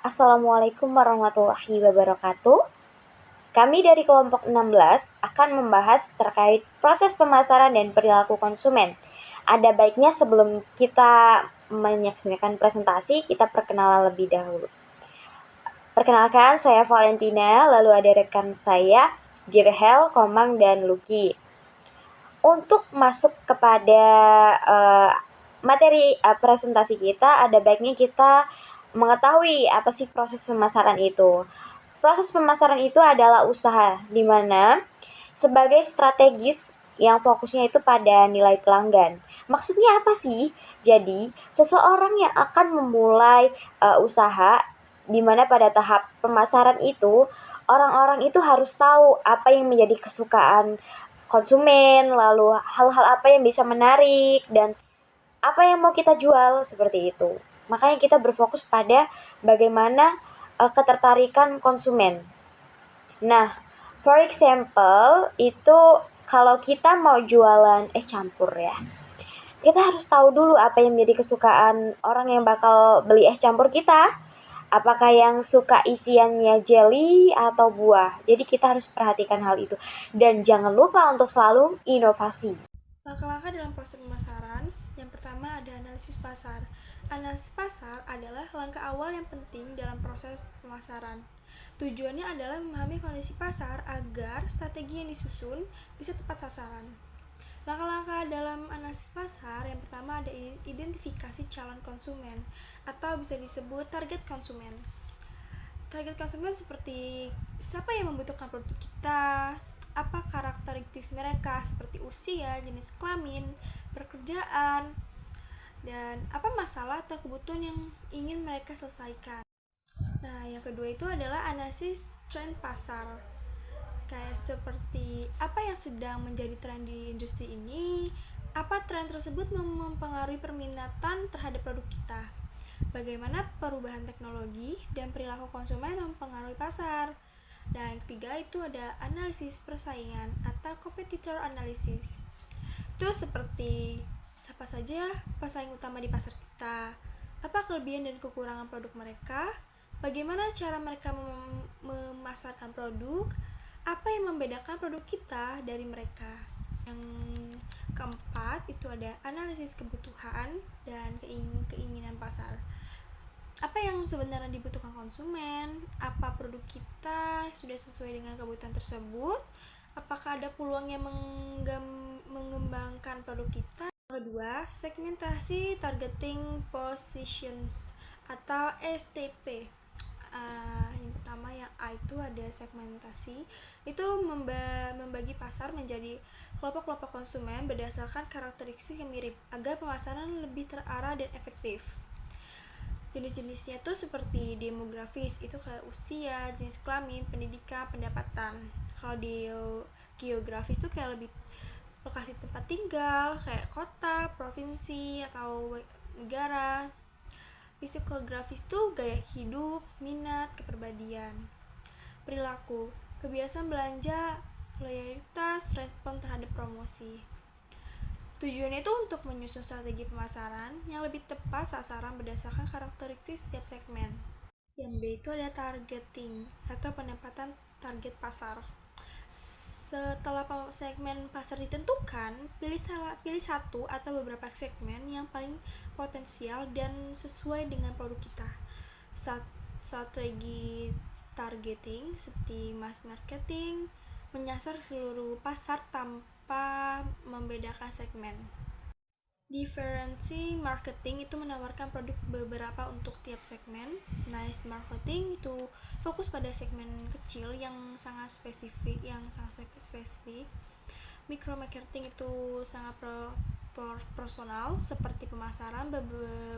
Assalamualaikum warahmatullahi wabarakatuh. Kami dari kelompok 16 akan membahas terkait proses pemasaran dan perilaku konsumen. Ada baiknya sebelum kita menyaksikan presentasi, kita perkenalan lebih dahulu. Perkenalkan, saya Valentina, lalu ada rekan saya, Girhel, Komang, dan Lucky. Untuk masuk kepada materi presentasi kita, ada baiknya kita mengetahui apa sih proses pemasaran itu. Proses pemasaran itu adalah usaha di mana sebagai strategis yang fokusnya itu pada nilai pelanggan. Maksudnya apa sih? Jadi, seseorang yang akan memulai usaha di mana pada tahap pemasaran itu orang-orang itu harus tahu apa yang menjadi kesukaan konsumen, lalu hal-hal apa yang bisa menarik dan apa yang mau kita jual seperti itu. Makanya kita berfokus pada bagaimana ketertarikan konsumen. Nah, for example, itu kalau kita mau jualan campur ya. Kita harus tahu dulu apa yang menjadi kesukaan orang yang bakal beli campur kita. Apakah yang suka isiannya jelly atau buah. Jadi kita harus perhatikan hal itu. Dan jangan lupa untuk selalu inovasi. Langkah-langkah dalam proses pemasaran, yang pertama ada analisis pasar. Analisis pasar adalah langkah awal yang penting dalam proses pemasaran. Tujuannya adalah memahami kondisi pasar agar strategi yang disusun bisa tepat sasaran. Langkah-langkah dalam analisis pasar, yang pertama ada identifikasi calon konsumen atau bisa disebut target konsumen. Target konsumen seperti siapa yang membutuhkan produk kita, apa karakteristik mereka seperti usia, jenis kelamin, pekerjaan, dan apa masalah atau kebutuhan yang ingin mereka selesaikan. Nah, yang kedua itu adalah analisis tren pasar. Kayak seperti apa yang sedang menjadi tren di industri ini, apa tren tersebut mempengaruhi permintaan terhadap produk kita. Bagaimana perubahan teknologi dan perilaku konsumen mempengaruhi pasar. Dan yang ketiga itu ada analisis persaingan atau competitor analysis. Itu seperti siapa saja pesaing utama di pasar kita, apa kelebihan dan kekurangan produk mereka, bagaimana cara mereka memasarkan produk, apa yang membedakan produk kita dari mereka. Yang keempat itu ada analisis kebutuhan dan keinginan pasar. Apa yang sebenarnya dibutuhkan konsumen, apa produk kita sudah sesuai dengan kebutuhan tersebut, apakah ada peluang yang mengembangkan produk kita. Kedua, segmentasi targeting positions atau STP. Yang pertama yang A itu ada segmentasi, itu membagi pasar menjadi kelompok-kelompok konsumen berdasarkan karakteristik yang mirip agar pemasaran lebih terarah dan efektif. Jenis-jenisnya tuh seperti demografis, itu kayak usia, jenis kelamin, pendidikan, pendapatan. Kalau di geografis tuh kayak lebih lokasi tempat tinggal, kayak kota, provinsi, atau negara. Psikografis tuh gaya hidup, minat, kepribadian. Perilaku, kebiasaan belanja, loyalitas, respon terhadap promosi. Tujuannya itu untuk menyusun strategi pemasaran yang lebih tepat sasaran berdasarkan karakteristik setiap segmen. Yang B itu ada targeting atau penempatan target pasar. Setelah segmen pasar ditentukan, pilih satu atau beberapa segmen yang paling potensial dan sesuai dengan produk kita. Strategi targeting seperti mass marketing menyasar seluruh pasar tanpa membedakan segmen. Differential marketing itu menawarkan produk beberapa untuk tiap segmen. Niche marketing itu fokus pada segmen kecil yang sangat spesifik. Micro marketing itu sangat personal seperti pemasaran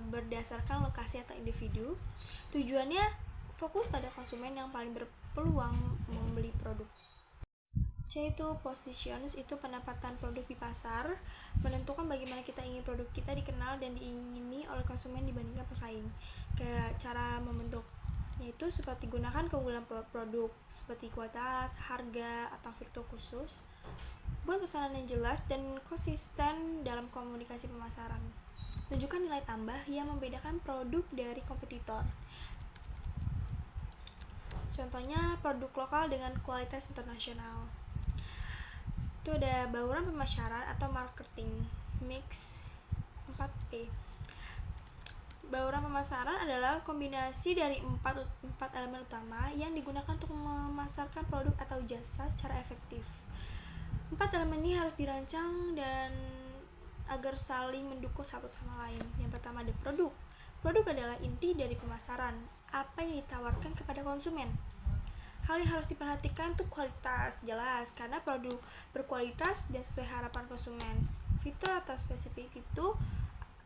berdasarkan lokasi atau individu. Tujuannya fokus pada konsumen yang paling berpeluang membeli produk. C itu positions, itu penempatan produk di pasar, menentukan bagaimana kita ingin produk kita dikenal dan diingini oleh konsumen dibandingkan pesaing. Kayak cara membentuknya itu seperti gunakan keunggulan produk seperti kualitas, harga, atau fitur khusus. Buat pesanan yang jelas dan konsisten dalam komunikasi pemasaran. Tunjukkan nilai tambah yang membedakan produk dari kompetitor. Contohnya produk lokal dengan kualitas internasional. Itu ada bauran pemasaran atau marketing mix 4P. Bauran pemasaran adalah kombinasi dari empat elemen utama yang digunakan untuk memasarkan produk atau jasa secara efektif. 4 elemen ini harus dirancang dan agar saling mendukung satu sama lain. Yang pertama ada produk. Produk adalah inti dari pemasaran, apa yang ditawarkan kepada konsumen. Hal yang harus diperhatikan itu kualitas, jelas, karena produk berkualitas dan sesuai harapan konsumen. Fitur atau spesifik itu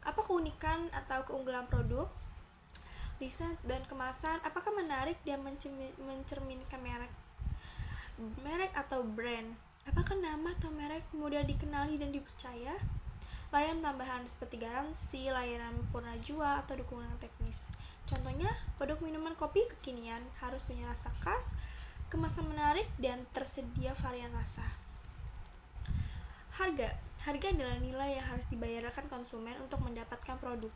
apa keunikan atau keunggulan produk, desain dan kemasan, apakah menarik dan mencerminkan merek atau brand, apakah nama atau merek mudah dikenali dan dipercaya, layanan tambahan seperti garansi, layanan purna jual, atau dukungan teknis. Contohnya, produk minuman kopi kekinian harus punya rasa khas, kemasan menarik, dan tersedia varian rasa. Harga adalah nilai yang harus dibayarkan konsumen untuk mendapatkan produk.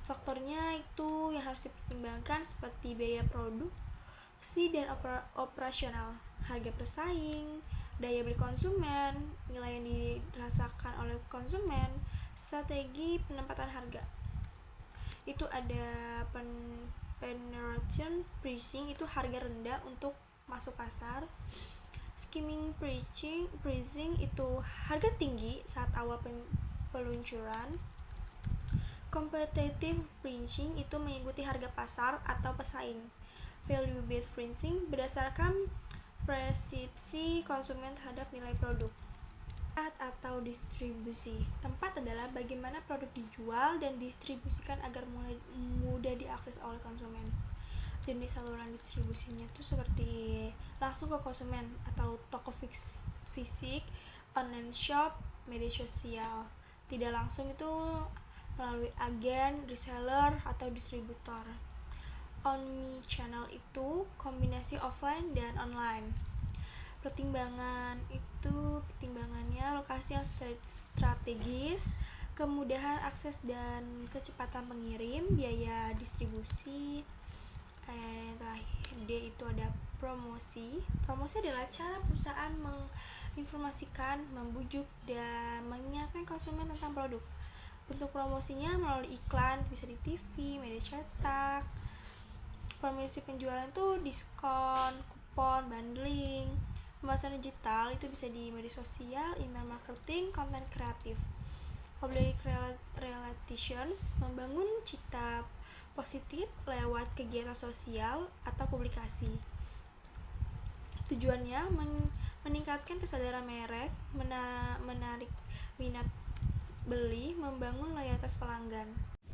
Faktornya itu yang harus dipertimbangkan seperti biaya produksi dan operasional, harga bersaing, daya beli konsumen, nilai yang dirasakan oleh konsumen, strategi penempatan harga. Itu ada penetration pricing, itu harga rendah untuk masuk pasar. Skimming pricing itu harga tinggi saat awal peluncuran. Competitive pricing itu mengikuti harga pasar atau pesaing. Value based pricing berdasarkan persepsi konsumen terhadap nilai produk. Atau distribusi. Tempat adalah bagaimana produk dijual dan distribusikan agar mudah diakses oleh konsumen. Jenis saluran distribusinya itu seperti langsung ke konsumen atau toko fisik, online shop, media sosial. Tidak langsung itu melalui agen, reseller, atau distributor. Omnichannel itu kombinasi offline dan online. Pertimbangannya lokasi yang strategis, kemudahan akses dan kecepatan pengirim, biaya distribusi. Terakhir D itu ada promosi. Promosi adalah cara perusahaan menginformasikan, membujuk, dan mengingatkan konsumen tentang produk. Bentuk promosinya melalui iklan, bisa di TV, media cetak. Promosi penjualan itu diskon, kupon, bundling. Pemasaran digital itu bisa di media sosial, email marketing, konten kreatif. Public relations, membangun cita positif lewat kegiatan sosial atau publikasi. Tujuannya meningkatkan kesadaran merek, menarik minat beli, membangun loyalitas pelanggan.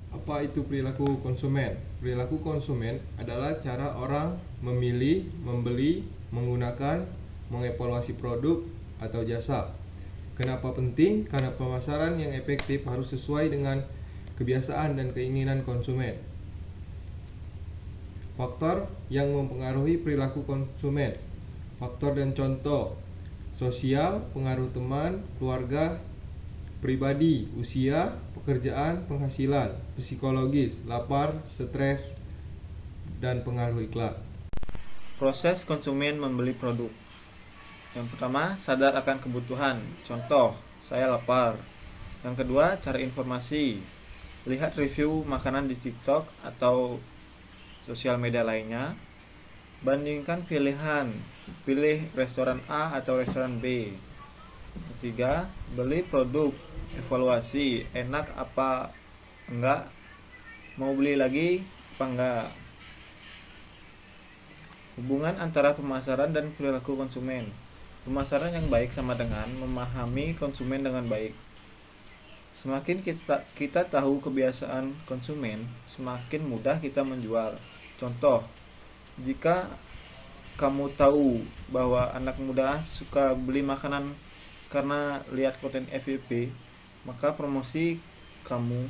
Apa itu perilaku konsumen? Perilaku konsumen adalah cara orang memilih, membeli, menggunakan, mengevaluasi produk atau jasa. Kenapa penting? Karena pemasaran yang efektif harus sesuai dengan kebiasaan dan keinginan konsumen. Faktor yang mempengaruhi perilaku konsumen. Faktor dan contoh: sosial, pengaruh teman, keluarga, pribadi, usia, pekerjaan, penghasilan, psikologis, lapar, stres, dan pengaruh iklan. Proses konsumen membeli produk. Yang pertama, sadar akan kebutuhan. Contoh, saya lapar. Yang kedua, cari informasi. Lihat review makanan di TikTok atau sosial media lainnya. Bandingkan pilihan. Pilih restoran A atau restoran B. Ketiga, beli produk. Evaluasi, enak apa enggak, mau beli lagi apa enggak. Hubungan antara pemasaran dan perilaku konsumen. Pemasaran yang baik sama dengan memahami konsumen dengan baik. Semakin kita tahu kebiasaan konsumen, semakin mudah kita menjual. Contoh, jika kamu tahu bahwa anak muda suka beli makanan karena lihat konten FYP, maka promosi kamu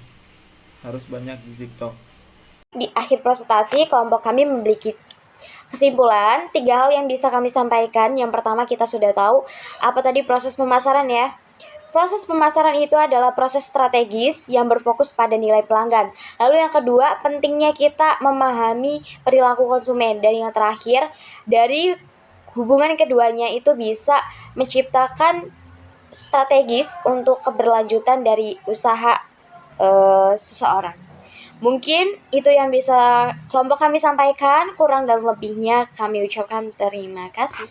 harus banyak di TikTok. Di akhir presentasi, kelompok kami memiliki kesimpulan 3 hal yang bisa kami sampaikan. Yang pertama, kita sudah tahu apa tadi proses pemasaran ya. Proses pemasaran itu adalah proses strategis yang berfokus pada nilai pelanggan. Lalu yang kedua, pentingnya kita memahami perilaku konsumen. Dan yang terakhir, dari hubungan keduanya itu bisa menciptakan strategis untuk keberlanjutan dari usaha seseorang. Mungkin itu yang bisa kelompok kami sampaikan, kurang dan lebihnya kami ucapkan terima kasih.